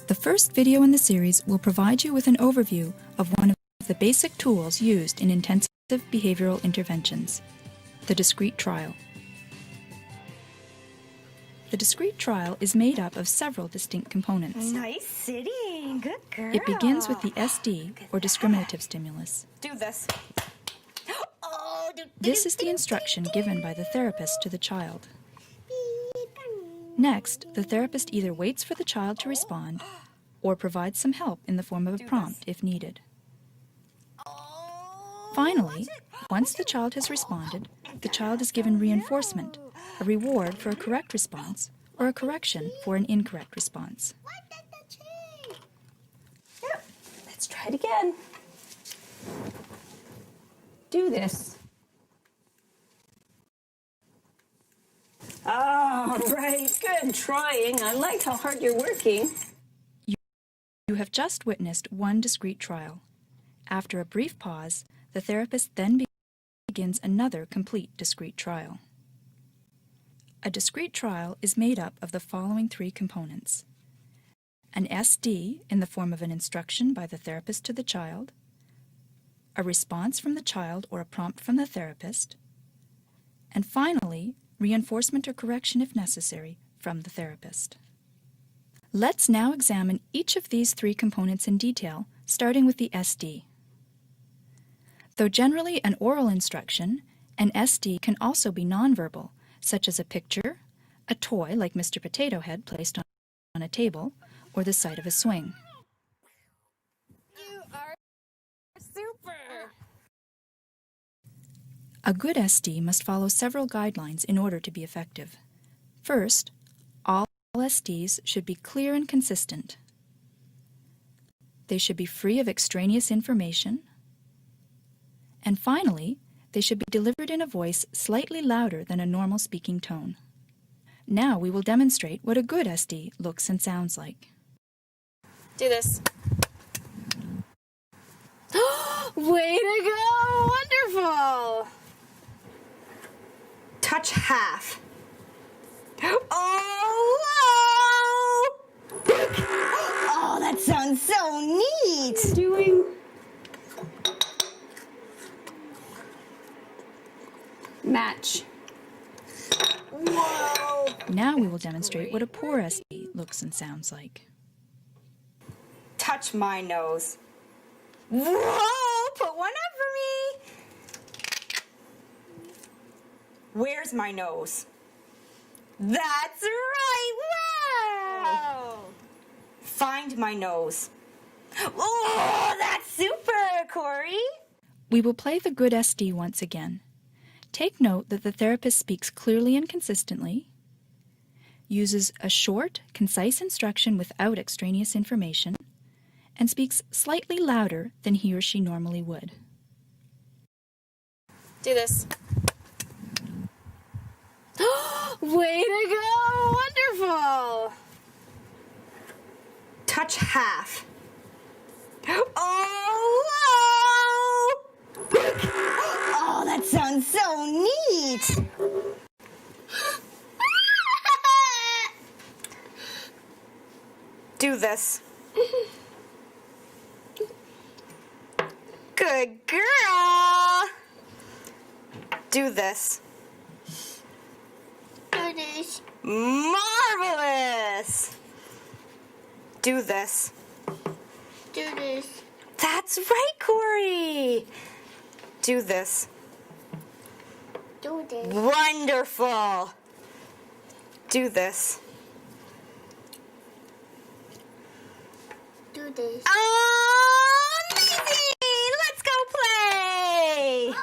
The first video in the series will provide you with an overview of one of the basic tools used in intensive behavioral interventions, the discrete trial. The discrete trial is made up of several distinct components. Nice sitting. Good girl. It begins with the SD, or discriminative stimulus. Do this. Oh, This is the instruction given by the therapist to the child. Next, the therapist either waits for the child to respond or provides some help in the form of a prompt if needed. Finally, once the child has responded, the child is given reinforcement, a reward for a correct response or a correction for an incorrect response. Yep. Let's try it again. Do this. All right, good trying. I like how hard you're working. You have just witnessed one discrete trial. After a brief pause, the therapist then begins another complete discrete trial. A discrete trial is made up of the following three components: an SD in the form of an instruction by the therapist to the child, a response from the child or a prompt from the therapist, and finally, reinforcement or correction if necessary from the therapist. Let's now examine each of these three components in detail, starting with the SD. Though generally an oral instruction, an SD can also be nonverbal, such as a picture, a toy like Mr. Potato Head placed on a table, or the sight of a swing. You are super. A good SD must follow several guidelines in order to be effective. First, all SDs should be clear and consistent. They should be free of extraneous information. And finally, they should be delivered in a voice slightly louder than a normal speaking tone. Now we will demonstrate what a good SD looks and sounds like. Do this. Way to go! Wonderful! Touch half. Oh, whoa! Oh, that sounds so neat! Doing match. Whoa! Now we will demonstrate what a poor SD looks and sounds like. Touch my nose. Whoa! Put one up for me. Where's my nose? That's right! Wow! Find my nose. Oh, that's super, Corey! We will play the good SD once again. Take note that the therapist speaks clearly and consistently, uses a short, concise instruction without extraneous information, and speaks slightly louder than he or she normally would. Do this. Way to go! Wonderful! Touch half. Oh, whoa! Oh, that sounds so neat! Do this. Good girl! Do this. Do this. Marvelous! Do this. Do this. That's right, Corey! Do this. Do this. Wonderful! Do this. Do this. Amazing! Let's go play!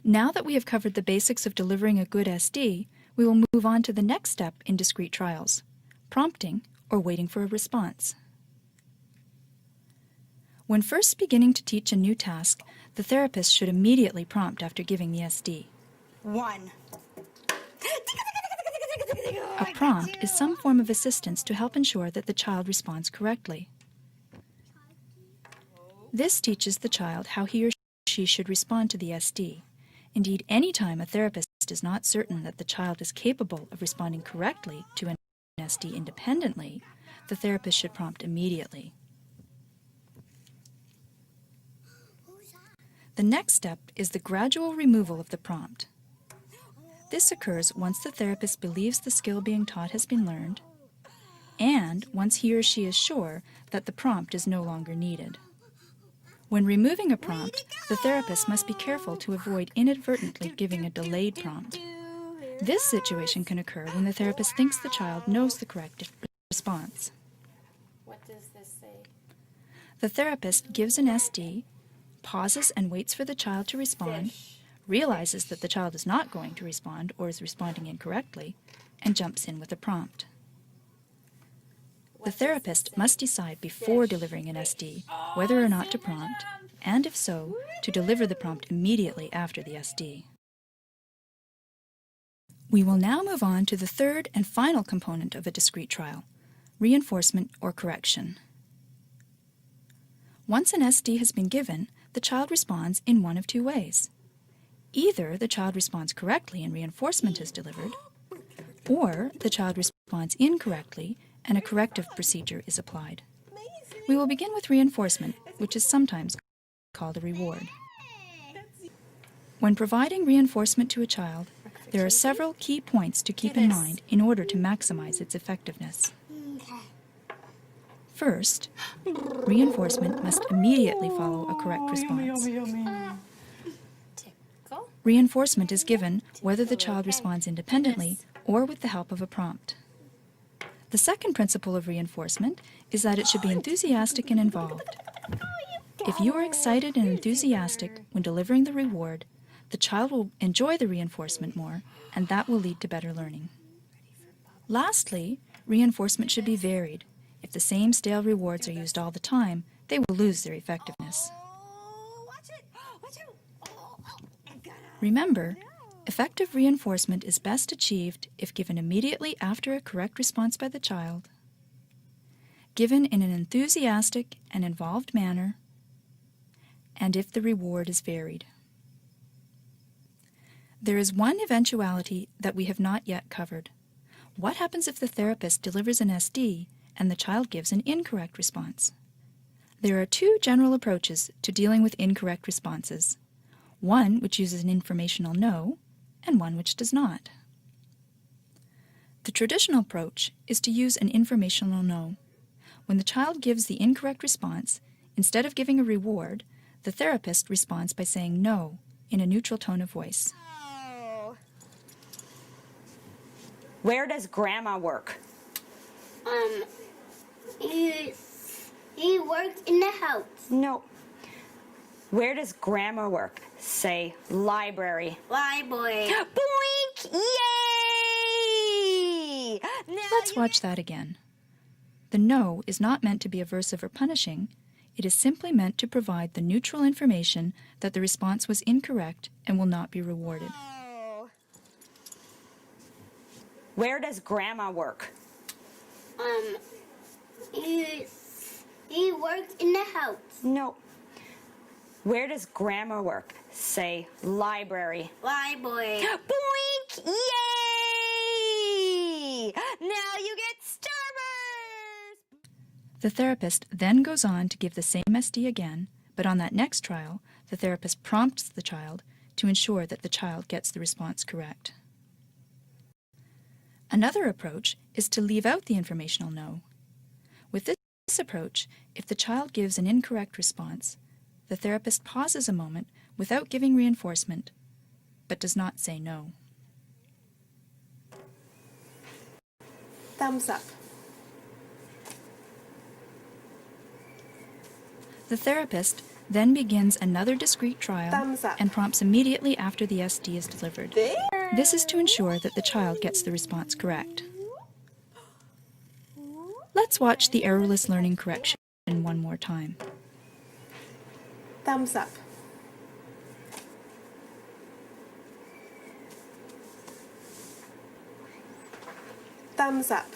Now that we have covered the basics of delivering a good SD, we will move on to the next step in discrete trials: prompting or waiting for a response. When first beginning to teach a new task, the therapist should immediately prompt after giving the SD. 1. A prompt is some form of assistance to help ensure that the child responds correctly. This teaches the child how he or she should respond to the SD. Indeed, any time a therapist is not certain that the child is capable of responding correctly to an SD independently, the therapist should prompt immediately. The next step is the gradual removal of the prompt. This occurs once the therapist believes the skill being taught has been learned, and once he or she is sure that the prompt is no longer needed. When removing a prompt, the therapist must be careful to avoid inadvertently giving a delayed prompt. This situation can occur when the therapist thinks the child knows the correct response. What does this say? The therapist gives an SD, pauses and waits for the child to respond, realizes that the child is not going to respond or is responding incorrectly, and jumps in with a prompt. The therapist must decide before delivering an SD whether or not to prompt, and if so, to deliver the prompt immediately after the SD. We will now move on to the third and final component of a discrete trial, reinforcement or correction. Once an SD has been given, the child responds in one of two ways. Either the child responds correctly and reinforcement is delivered, or the child responds incorrectly and a corrective procedure is applied. We will begin with reinforcement, which is sometimes called a reward. When providing reinforcement to a child, there are several key points to keep in mind in order to maximize its effectiveness. First, reinforcement must immediately follow a correct response. Tickle. Reinforcement is given whether the child responds independently or with the help of a prompt. The second principle of reinforcement is that it should be enthusiastic and involved. If you are excited and enthusiastic when delivering the reward, the child will enjoy the reinforcement more, and that will lead to better learning. Lastly, reinforcement should be varied. If the same stale rewards are used all the time, they will lose their effectiveness. Remember, effective reinforcement is best achieved if given immediately after a correct response by the child, given in an enthusiastic and involved manner, and if the reward is varied. There is one eventuality that we have not yet covered. What happens if the therapist delivers an SD and the child gives an incorrect response? There are two general approaches to dealing with incorrect responses. One which uses an informational no, and one which does not. The traditional approach is to use an informational no. When the child gives the incorrect response, instead of giving a reward, the therapist responds by saying no in a neutral tone of voice. Where does Grandma work? He works in the house. No. Where does Grandma work? Say library. Library. Boink! Yay! Now Let's watch that again. The no is not meant to be aversive or punishing. It is simply meant to provide the neutral information that the response was incorrect and will not be rewarded. Where does Grandma work? He works in the house. No. Where does Grandma work? Say library. Library. Boink! Yay! Now you get Starburst! The therapist then goes on to give the same SD again, but on that next trial, the therapist prompts the child to ensure that the child gets the response correct. Another approach is to leave out the informational no. With this approach, if the child gives an incorrect response, the therapist pauses a moment without giving reinforcement, but does not say no. Thumbs up. The therapist then begins another discrete trial Thumbs up. and prompts immediately after the SD is delivered. There. This is to ensure that the child gets the response correct. Let's watch the errorless learning correction one more time. Thumbs up. Thumbs up.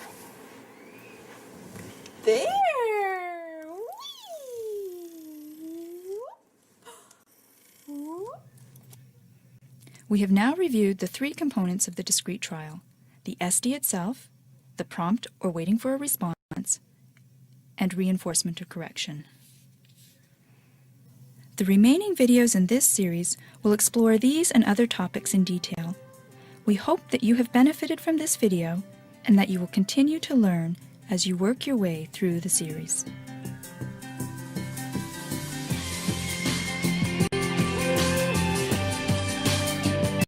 There. Whee! We have now reviewed the three components of the discrete trial: the SD itself, the prompt or waiting for a response, and reinforcement or correction. The remaining videos in this series will explore these and other topics in detail. We hope that you have benefited from this video and that you will continue to learn as you work your way through the series.